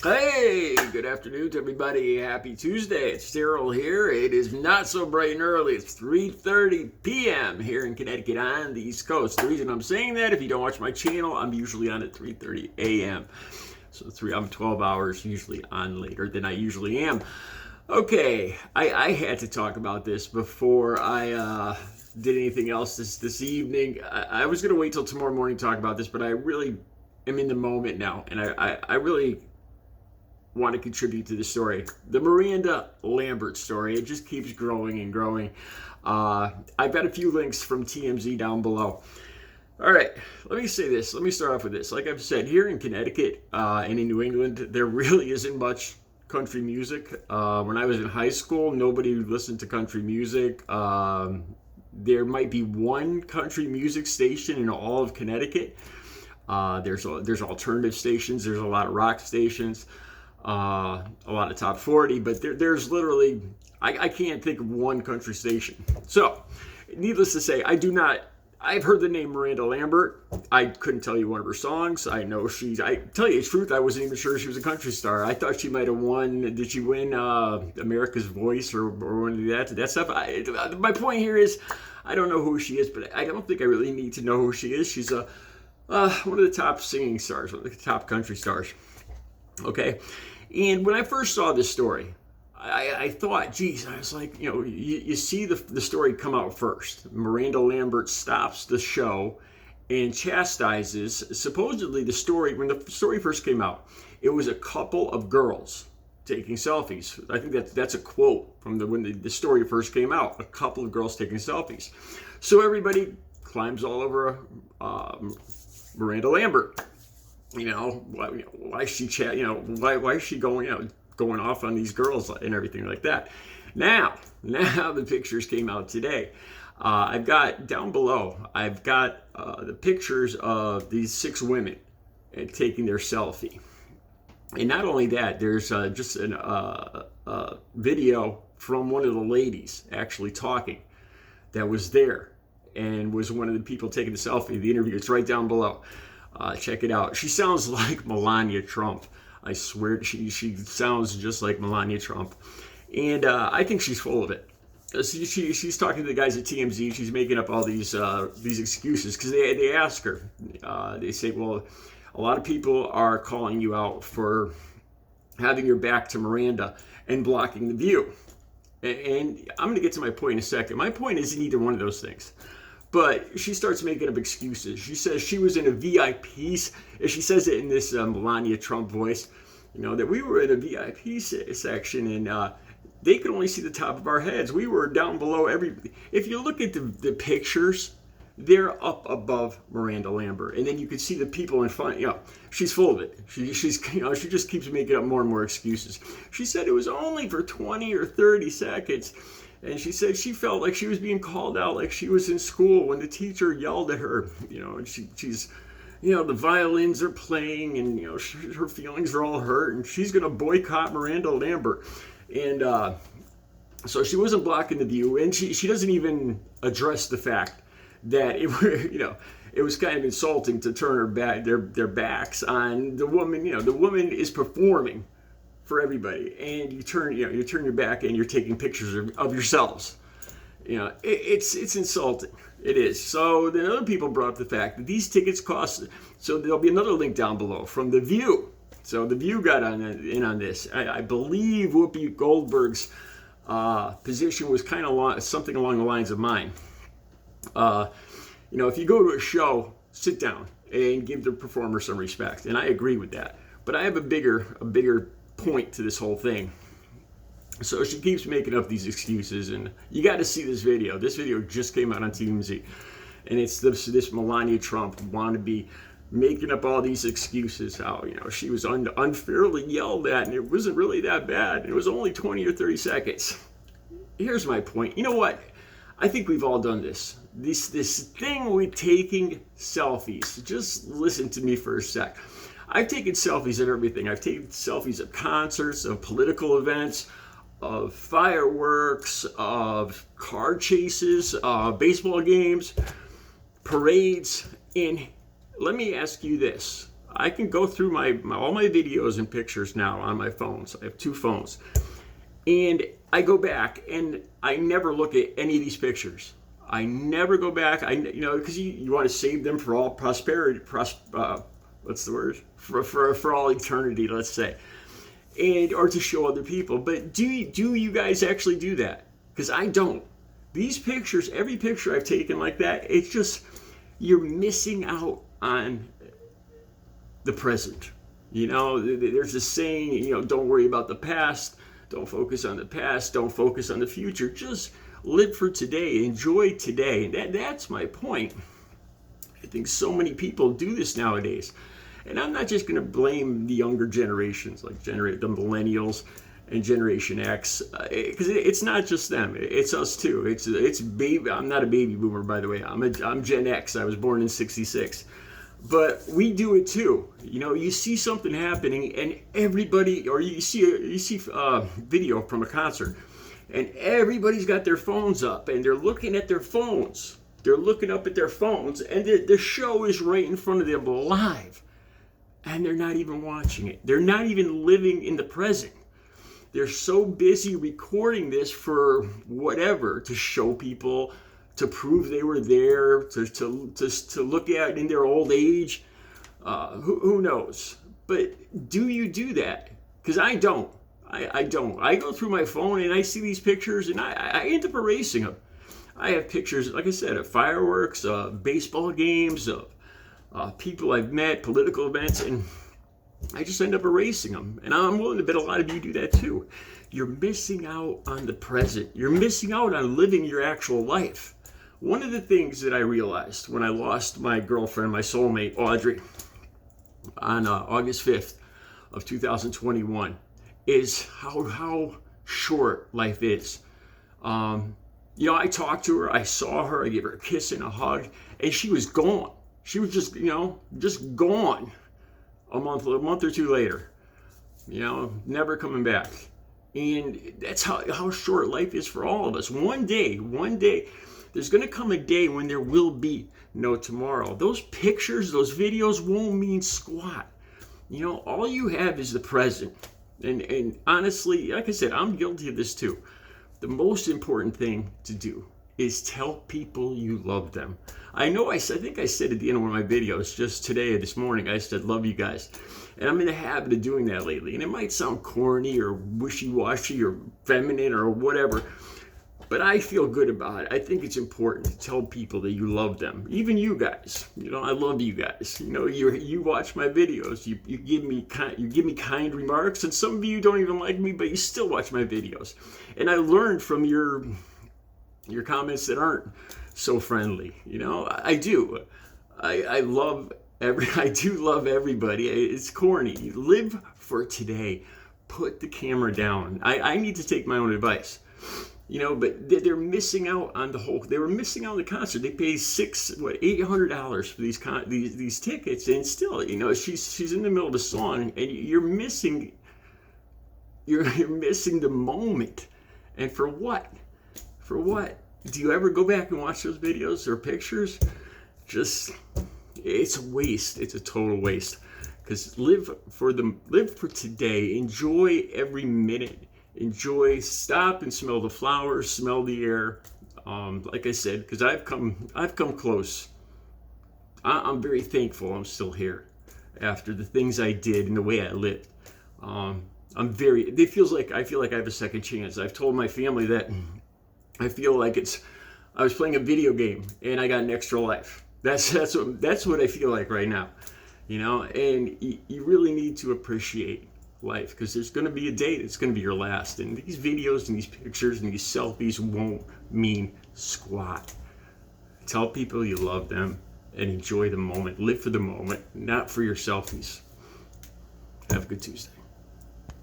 Hey, good afternoon to everybody. Happy Tuesday. It's Cyril here. It is not so bright and early. It's 3:30 p.m. here in Connecticut on the East Coast. The reason I'm saying that, if you don't watch my channel, I'm usually on at 3:30 a.m. So I'm 12 hours usually on later than I usually am. Okay, I had to talk about this before I did anything else this evening. I was going to wait till tomorrow morning to talk about this, but I really am in the moment now, and I really want to contribute to the story. The Miranda Lambert story. It just keeps growing and growing. I've got a few links from TMZ down below. All right, let me say this. Let me start off with this. Like I've said, here in Connecticut and in New England, there really isn't much country music. When I was in high school, nobody listened to country music. There might be one country music station in all of Connecticut. There's alternative stations. There's a lot of rock stations. A lot of top 40, but there's literally, I can't think of one country station. So, needless to say, I've heard the name Miranda Lambert. I couldn't tell you one of her songs. I tell you the truth, I wasn't even sure she was a country star. I thought she might have won. Did she win America's Voice or one of that stuff? My point here is, I don't know who she is, but I don't think I really need to know who she is. She's one of the top singing stars, one of the top country stars. Okay, and when I first saw this story, I thought, geez, I was like, you see the story come out first. Miranda Lambert stops the show and chastises, supposedly the story, when the story first came out, it was a couple of girls taking selfies. I think that's a quote from when the story first came out, a couple of girls taking selfies. So everybody climbs all over Miranda Lambert. Why is she why is she going off on these girls and everything like that. Now the pictures came out today. I've got down below, the pictures of these 6 women taking their selfie. And not only that, there's just a video from one of the ladies actually talking that was there and was one of the people taking the selfie. The interview, it's right down below. Check it out. She sounds like Melania Trump. I swear, she sounds just like Melania Trump. And I think she's full of it. She's talking to the guys at TMZ. She's making up all these excuses because they ask her. They say, well, a lot of people are calling you out for having your back to Miranda and blocking the view. And I'm going to get to my point in a second. My point isn't either one of those things. But she starts making up excuses. She says she was in a VIP. She says it in this Melania Trump voice, that we were in a VIP section and they could only see the top of our heads. We were down below everybody. If you look at the pictures, they're up above Miranda Lambert, and then you can see the people in front. She's full of it. She just keeps making up more and more excuses. She said it was only for 20 or 30 seconds. And she said she felt like she was being called out, like she was in school when the teacher yelled at her. And she's, the violins are playing, and her feelings are all hurt, and she's going to boycott Miranda Lambert. And so she wasn't blocking the view, and she doesn't even address the fact that it was kind of insulting to turn their backs on the woman. The woman is performing for everybody, and you turn your back and you're taking pictures of yourselves. It's insulting. It is. So then other people brought up the fact that these tickets cost. So there'll be another link down below from The View. So The View got in on this. I believe Whoopi Goldberg's position was kind of something along the lines of mine. If you go to a show, sit down and give the performer some respect, and I agree with that. But I have a bigger point to this whole thing. So she keeps making up these excuses, and you got to see this video. This video just came out on TMZ, and it's this Melania Trump wannabe making up all these excuses. How she was unfairly yelled at, and it wasn't really that bad. It was only 20 or 30 seconds. Here's my point. You know what? I think we've all done this. This thing with taking selfies. Just listen to me for a sec. I've taken selfies of everything. I've taken selfies of concerts, of political events, of fireworks, of car chases, baseball games, parades. And let me ask you this. I can go through all my videos and pictures now on my phones. I have 2 phones. And I go back and I never look at any of these pictures. I never go back. Because you want to save them for all prosperity, what's the word? For all eternity, let's say. Or to show other people. But do you guys actually do that? Because I don't. These pictures, every picture I've taken like that, it's just, you're missing out on the present. There's a saying, don't worry about the past, don't focus on the past, don't focus on the future, just live for today, enjoy today. And that's my point. I think so many people do this nowadays. And I'm not just going to blame the younger generations, like the millennials and Generation X, because it's not just them, it's us too. It's baby. I'm not a baby boomer, by the way. I'm Gen X. I was born in '66, but we do it too. You see something happening, and everybody, or you see a video from a concert, and everybody's got their phones up, and they're looking at their phones. They're looking up at their phones, and the show is right in front of them live, and they're not even watching it. They're not even living in the present. They're so busy recording this for whatever, to show people, to prove they were there, to look at in their old age. Who knows? But do you do that? Because I don't. I don't. I go through my phone and I see these pictures and I end up erasing them. I have pictures, like I said, of fireworks, baseball games, of people I've met, political events, and I just end up erasing them. And I'm willing to bet a lot of you do that too. You're missing out on the present. You're missing out on living your actual life. One of the things that I realized when I lost my girlfriend, my soulmate, Audrey, on August 5th of 2021, is how short life is. I talked to her, I saw her, I gave her a kiss and a hug, and she was gone. She was just gone. A month or two later, never coming back. And that's how short life is for all of us. One day, there's going to come a day when there will be no tomorrow. Those pictures, those videos won't mean squat. All you have is the present. And honestly, like I said, I'm guilty of this too. The most important thing to do is tell people you love them. I think I said at the end of one of my videos just this morning, I said, love you guys. And I'm in the habit of doing that lately. And it might sound corny or wishy-washy or feminine or whatever, but I feel good about it. I think it's important to tell people that you love them. Even you guys. I love you guys. You watch my videos. You give me kind remarks, and some of you don't even like me, but you still watch my videos. And I learned from your comments that aren't so friendly. I do. I do love everybody. It's corny. Live for today. Put the camera down. I need to take my own advice. But they're missing out on they were missing out on the concert. They paid $800 for these tickets, and still, she's in the middle of a song, and you're missing the moment. And for what? For what? Do you ever go back and watch those videos or pictures? It's a waste. It's a total waste. Because live for today. Enjoy every minute. Stop and smell the flowers, smell the air. Like I said, because I've come close. I'm very thankful I'm still here after the things I did and the way I lived. I feel like I have a second chance. I've told my family that I feel like I was playing a video game and I got an extra life. That's what I feel like right now, and you really need to appreciate life, because there's going to be a day that's going to be your last, and these videos and these pictures and these selfies won't mean squat. Tell people you love them and enjoy the moment. Live for the moment, not for your selfies. Have a good Tuesday.